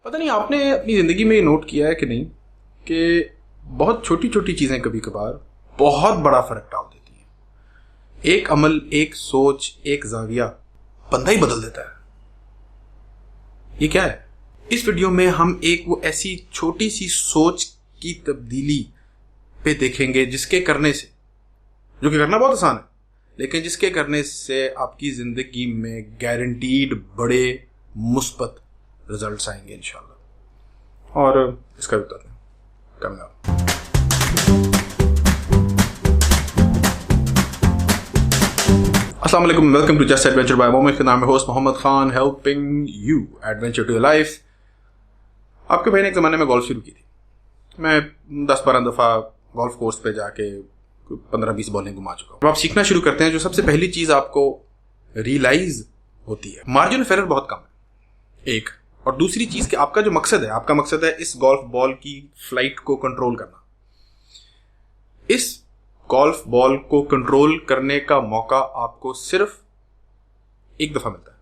पता नहीं आपने अपनी ज़िंदगी में नोट किया है कि नहीं कि बहुत छोटी छोटी चीज़ें कभी कभार बहुत बड़ा फ़र्क डाल देती हैं। एक अमल, एक सोच, एक ज़ाविया बंदा ही बदल देता है। ये क्या है? इस वीडियो में हम एक वो ऐसी छोटी सी सोच की तब्दीली पे देखेंगे जिसके करने से, जो कि करना बहुत आसान है, लेकिन जिसके करने से आपकी ज़िंदगी में गारंटीड बड़े मुस्बत रिजल्ट्स आएंगे इंशाल्लाह। और इसका भी बताते हैं कमिंग अप। अस्सलाम वालेकुम, welcome to just adventure by Momin. के नाम है host Mohammad Khan, helping you adventure to your life. आपके भाई ने एक ज़माने में गोल्फ शुरू की थी। मैं 10-12 दफ़ा गोल्फ कोर्स पे जाके 15-20 बॉलें घुमा चुका हूँ। जब आप सीखना शुरू करते हैं, जो सबसे पहली चीज़ आपको रियलाइज होती है, मार्जिन ऑफ एरर बहुत कम है, एक। और दूसरी चीज़ कि आपका जो मकसद है, आपका मकसद है इस गोल्फ बॉल की फ्लाइट को कंट्रोल करना। इस गोल्फ बॉल को कंट्रोल करने का मौका आपको सिर्फ एक दफ़ा मिलता है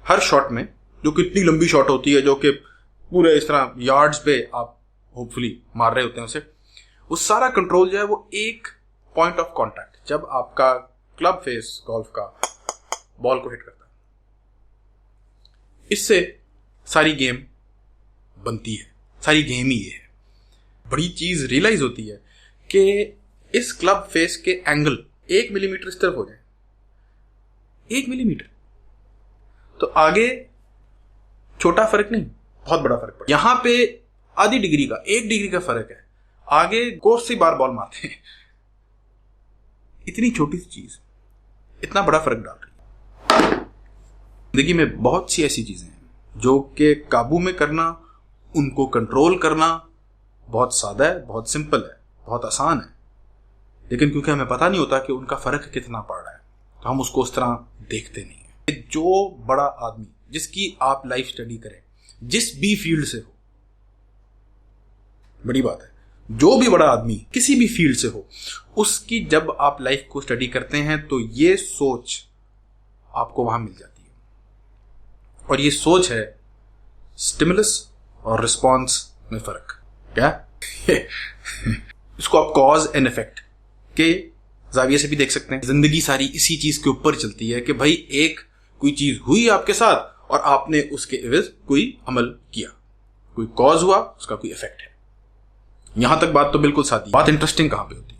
हर शॉट में, जो कि इतनी लंबी शॉट होती है, जो कि पूरे इस तरह यार्ड्स पे आप होपफुली मार रहे होते हैं उसे। वो सारा कंट्रोल जो है वो एक पॉइंट ऑफ कांटेक्ट, जब आपका क्लब फेस गोल्फ का बॉल को हिट करता है, इससे सारी गेम बनती है। सारी गेम ही ये है। बड़ी चीज रियलाइज होती है कि इस क्लब फेस के एंगल 1 मिलीमीटर इस तरफ हो जाए, 1 मिलीमीटर, तो आगे छोटा फर्क नहीं, बहुत बड़ा फर्क पड़े। यहां पे आधी डिग्री का, 1 डिग्री का फर्क है, आगे कोर्स से बार बॉल मारते हैं। इतनी छोटी सी चीज इतना बड़ा फर्क डाल रही है। जिंदगी में बहुत सी ऐसी चीजें हैं जो कि काबू में करना, उनको कंट्रोल करना बहुत सादा है, बहुत सिंपल है, बहुत आसान है, लेकिन क्योंकि हमें पता नहीं होता कि उनका फर्क कितना पड़ रहा है, तो हम उसको उस तरह देखते नहीं है। जो बड़ा आदमी, जिसकी आप लाइफ स्टडी करें, जिस भी फील्ड से हो, बड़ी बात है, जो भी बड़ा आदमी किसी भी फील्ड से हो, उसकी जब आप लाइफ को स्टडी करते हैं तो ये सोच आपको वहां मिल जाती है। और ये सोच है स्टिमुलस और रिस्पॉन्स में फर्क। क्या? इसको आप कॉज एंड इफेक्ट के जाविये से भी देख सकते हैं। जिंदगी सारी इसी चीज के ऊपर चलती है कि भाई एक कोई चीज हुई आपके साथ और आपने उसके एवज कोई अमल किया, कोई कॉज हुआ, उसका कोई इफेक्ट है। यहां तक बात तो बिल्कुल सादी। बात इंटरेस्टिंग कहां पे होती है?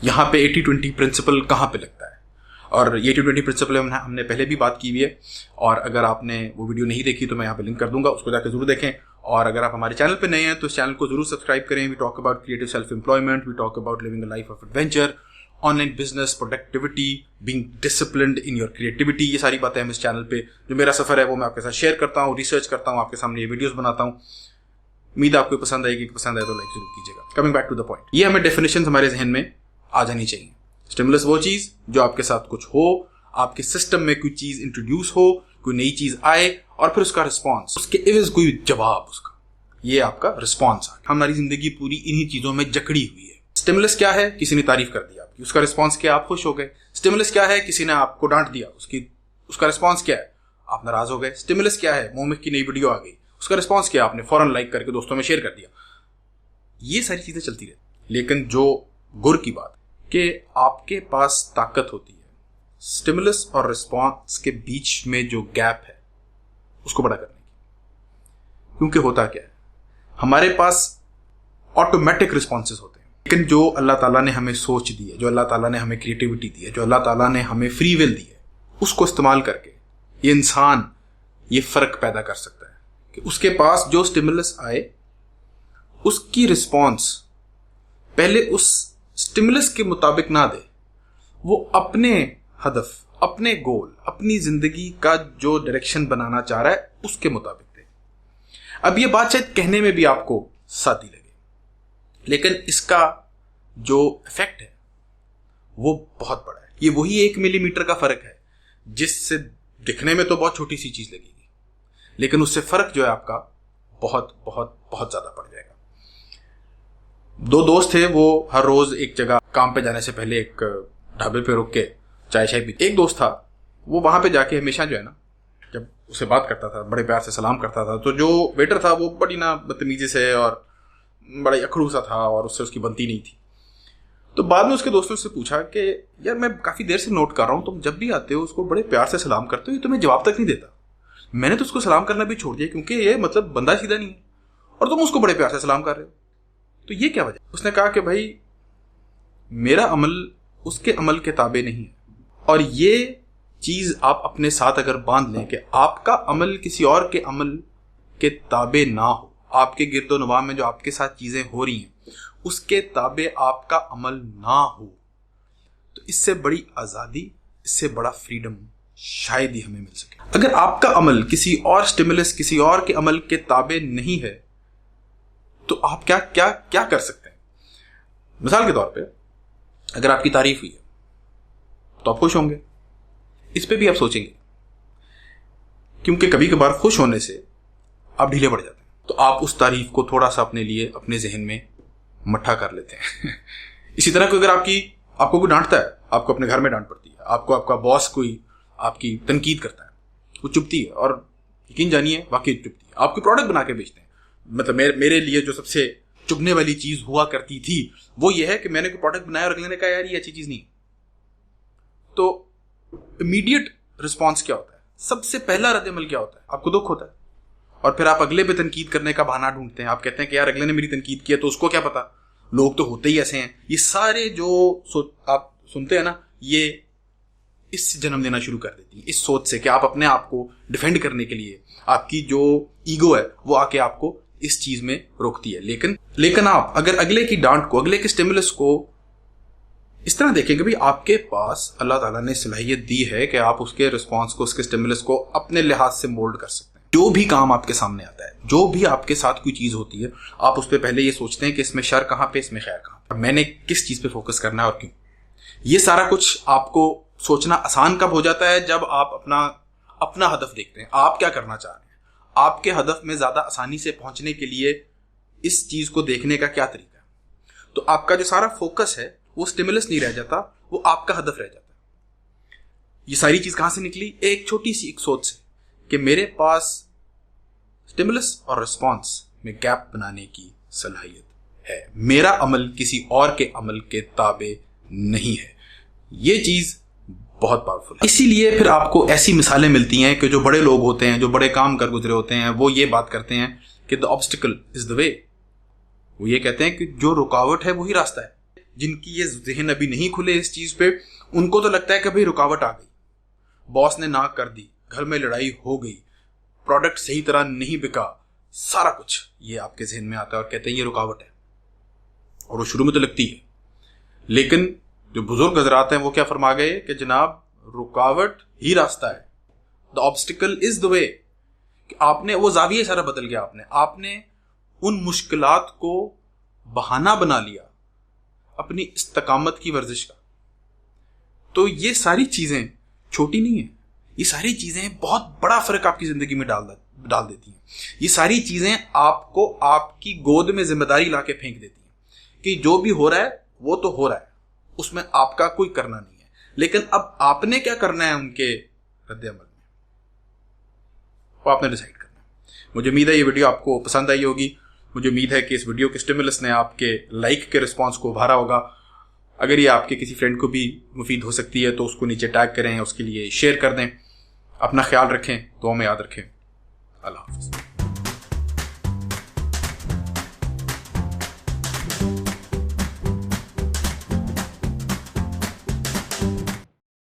यहां पे 80-20 प्रिंसिपल कहां पे लगता है? और ये 80-20 प्रिंसिपल हमने पहले भी बात की हुई है, और अगर आपने वो वीडियो नहीं देखी तो मैं यहाँ पे लिंक कर दूंगा, उसको जाकर जरूर देखें। और अगर आप हमारे चैनल पे नए हैं तो इस चैनल को जरूर सब्सक्राइब करें। We talk about creative self employment, we talk about living a life of adventure, online business, productivity, being disciplined in your creativity. ये सारी बातें हम इस चैनल पे, जो मेरा सफर है वो मैं आपके साथ शेयर करता हूँ, रिसर्च करता हूँ, आपके सामने ये वीडियोस बनाता हूँ। उम्मीद आपको पसंद आएगी। पसंद आए तो लाइक जरूर कीजिएगा। Coming back to the point, ये हमें डेफिनेशन हमारे जहन में आ जानी चाहिए। स्टिमुलस वो चीज जो आपके साथ कुछ हो, आपके सिस्टम में कोई चीज इंट्रोड्यूस हो, कोई नई चीज आए, और फिर उसका रिस्पॉन्स, उसके एवज कोई जवाब, उसका ये आपका रिस्पॉन्स है। हमारी जिंदगी पूरी इन्हीं चीजों में जकड़ी हुई है। स्टिमुलस क्या है? किसी ने तारीफ कर दी आपकी, उसका रिस्पॉन्स क्या? आप खुश हो गए। स्टिमुलस क्या है? किसी ने आपको डांट दिया, उसका रिस्पॉन्स क्या है? आप नाराज हो गए। स्टिमुलस क्या है? मोमिक की नई वीडियो आ गई, उसका रिस्पॉन्स क्या? आपने फौरन लाइक करके दोस्तों में शेयर कर दिया। ये सारी चीजें चलती रहती, लेकिन जो गुर की बात कि आपके पास ताकत होती है स्टिमुलस और रिस्पॉन्स के बीच में जो गैप है उसको बड़ा करने की। क्योंकि होता क्या है, हमारे पास ऑटोमेटिक रिस्पॉन्सेस होते हैं, लेकिन जो अल्लाह ताला ने हमें सोच दी है, जो अल्लाह ताला ने हमें क्रिएटिविटी दी है, जो अल्लाह ताला ने हमें फ्री विल दी है, उसको इस्तेमाल करके ये इंसान ये फर्क पैदा कर सकता है कि उसके पास जो स्टिमुलस आए, उसकी रिस्पॉन्स पहले उस स्टिमुलस के मुताबिक ना दे, वो अपने हदफ, अपने गोल, अपनी जिंदगी का जो डायरेक्शन बनाना चाह रहा है उसके मुताबिक दे। अब ये बात शायद कहने में भी आपको सादी लगे, लेकिन इसका जो इफेक्ट है वो बहुत बड़ा है। ये वही 1 मिलीमीटर का फर्क है, जिससे दिखने में तो बहुत छोटी सी चीज लगेगी, लेकिन उससे फर्क जो है आपका बहुत बहुत बहुत ज्यादा पड़ जाएगा। 2 दोस्त थे, वो हर रोज एक जगह काम पे जाने से पहले एक ढाबे पे रुक के चाय शाय पीते। एक दोस्त था, वो वहां पे जाके हमेशा जो है ना जब उसे बात करता था, बड़े प्यार से सलाम करता था, तो जो वेटर था वो बड़ी ना बदतमीजी से और बड़ा अखड़ू सा था और उससे उसकी बनती नहीं थी। तो बाद में उसके दोस्तों से पूछा कि यार मैं काफ़ी देर से नोट कर रहा हूँ, तुम जब भी आते हो उसको बड़े प्यार से सलाम करते हो, ये तुम्हें जवाब तक नहीं देता। मैंने तो उसको सलाम करना भी छोड़ दिया क्योंकि ये मतलब बंदा सीधा नहीं है, और तुम उसको बड़े प्यार से सलाम कर रहे हो, तो ये क्या वजह? उसने कहा कि भाई मेरा अमल उसके अमल के ताबे नहीं है, और ये चीज़ आप अपने साथ अगर बांध लें कि आपका अमल किसी और के अमल के ताबे ना हो, आपके गिरदोनवा में जो आपके साथ चीज़ें हो रही हैं उसके ताबे आपका अमल ना हो, तो इससे बड़ी आज़ादी, इससे बड़ा फ्रीडम शायद ही हमें मिल सके। अगर आपका अमल किसी और स्टिमुलस, किसी और के अमल के ताबे नहीं है, तो आप क्या क्या क्या कर सकते हैं? मिसाल के तौर पे अगर आपकी तारीफ हुई है तो आप खुश होंगे, इस पे भी आप सोचेंगे, क्योंकि कभी कभार खुश होने से आप ढीले पड़ जाते हैं, तो आप उस तारीफ को थोड़ा सा अपने लिए अपने जहन में मट्ठा कर लेते हैं। इसी तरह कोई अगर आपको कोई डांटता है, आपको अपने घर में डांट पड़ती है, आपको आपका बॉस कोई आपकी तनकीद करता है, वो चुभती है, और यकीन जानिए वाकई चुभती है। आपके प्रोडक्ट बना के बेचते हैं, मतलब मेरे लिए जो सबसे चुभने वाली चीज हुआ करती थी वो ये है कि मैंने कोई प्रोडक्ट बनाया और अगले ने कहा यार ये अच्छी चीज नहीं, तो इमीडिएट रिस्पॉन्स क्या होता है? सबसे पहला रद्द-ए-अमल क्या होता है? आपको दुख होता है, और फिर आप अगले पे तनकीद करने का बहाना ढूंढते हैं। आप कहते हैं कि यार अगले ने मेरी तनकीद किया तो उसको क्या पता, लोग तो होते ही ऐसे हैं। ये सारे जो आप सुनते हैं ना, ये इस जन्म देना शुरू कर देती है, इस सोच से कि आप अपने आप को डिफेंड करने के लिए, आपकी जो ईगो है वो आके आपको इस चीज में रोकती है। लेकिन आप अगर अगले की डांट को, अगले के स्टिमुलस को इस तरह देखें कि भाई आपके पास अल्लाह ताला ने सलाहियत दी है कि आप उसके रिस्पॉन्स को, उसके स्टिमुलस को अपने लिहाज से मोल्ड कर सकते हैं। जो भी काम आपके सामने आता है, जो भी आपके साथ कोई चीज होती है, आप उस पर पहले ये सोचते हैं कि इसमें शर कहाँ पे, इसमें खैर कहाँ पे, मैंने किस चीज पे फोकस करना है और क्यों। ये सारा कुछ आपको सोचना आसान कब हो जाता है? जब आप अपना हदफ देखते हैं, आप क्या करना चाह रहे हैं, आपके हदफ में ज्यादा आसानी से पहुंचने के लिए इस चीज को देखने का क्या तरीका है। तो आपका जो सारा फोकस है वो स्टिमुलस नहीं रह जाता, वो आपका हदफ रह जाता है। ये सारी चीज कहां से निकली? एक छोटी सी एक सोच से कि मेरे पास स्टिमुलस और रिस्पॉन्स में गैप बनाने की सलाहियत है, मेरा अमल किसी और के अमल के ताबे नहीं है। ये चीज बहुत पावरफुल है। इसीलिए फिर आपको ऐसी मिसालें मिलती हैं कि जो बड़े लोग होते हैं, जो बड़े काम कर गुजरे होते हैं, वो ये बात करते हैं कि the obstacle is the way. वो ये कहते हैं कि जो रुकावट है वही रास्ता है। जिनकी ये जहन अभी नहीं खुले इस चीज पे, उनको तो लगता है कि भाई रुकावट आ गई, बॉस ने ना कर दी, घर में लड़ाई हो गई, प्रोडक्ट सही तरह नहीं बिका, सारा कुछ ये आपके जहन में आता है और कहते हैं ये रुकावट है। और वो शुरू में तो लगती है, लेकिन जो बुजुर्ग हजरात हैं वो क्या फरमा गए कि जनाब रुकावट ही रास्ता है, the obstacle is the way. आपने वो जाविया सारा बदल गया, आपने उन मुश्किलात को बहाना बना लिया अपनी इस्तकामत की वर्जिश का। तो ये सारी चीजें छोटी नहीं है, ये सारी चीजें बहुत बड़ा फर्क आपकी जिंदगी में डाल देती हैं। ये सारी चीजें आपको आपकी गोद में जिम्मेदारी लाके फेंक देती हैं कि जो भी हो रहा है वो तो हो रहा है, उसमें आपका कोई करना नहीं है, लेकिन अब आपने क्या करना है उनके रद्द-ए-अमल में, वो आपने डिसाइड करना है। मुझे उम्मीद है ये वीडियो आपको पसंद आई होगी। मुझे उम्मीद है कि इस वीडियो के स्टिमुलस ने आपके लाइक के रिस्पांस को उभारा होगा। अगर ये आपके किसी फ्रेंड को भी मुफीद हो सकती है तो उसको नीचे टैग करें, उसके लिए शेयर कर दें। अपना ख्याल रखें, दुआ में याद रखें। अल्लाह हाफ़िज़।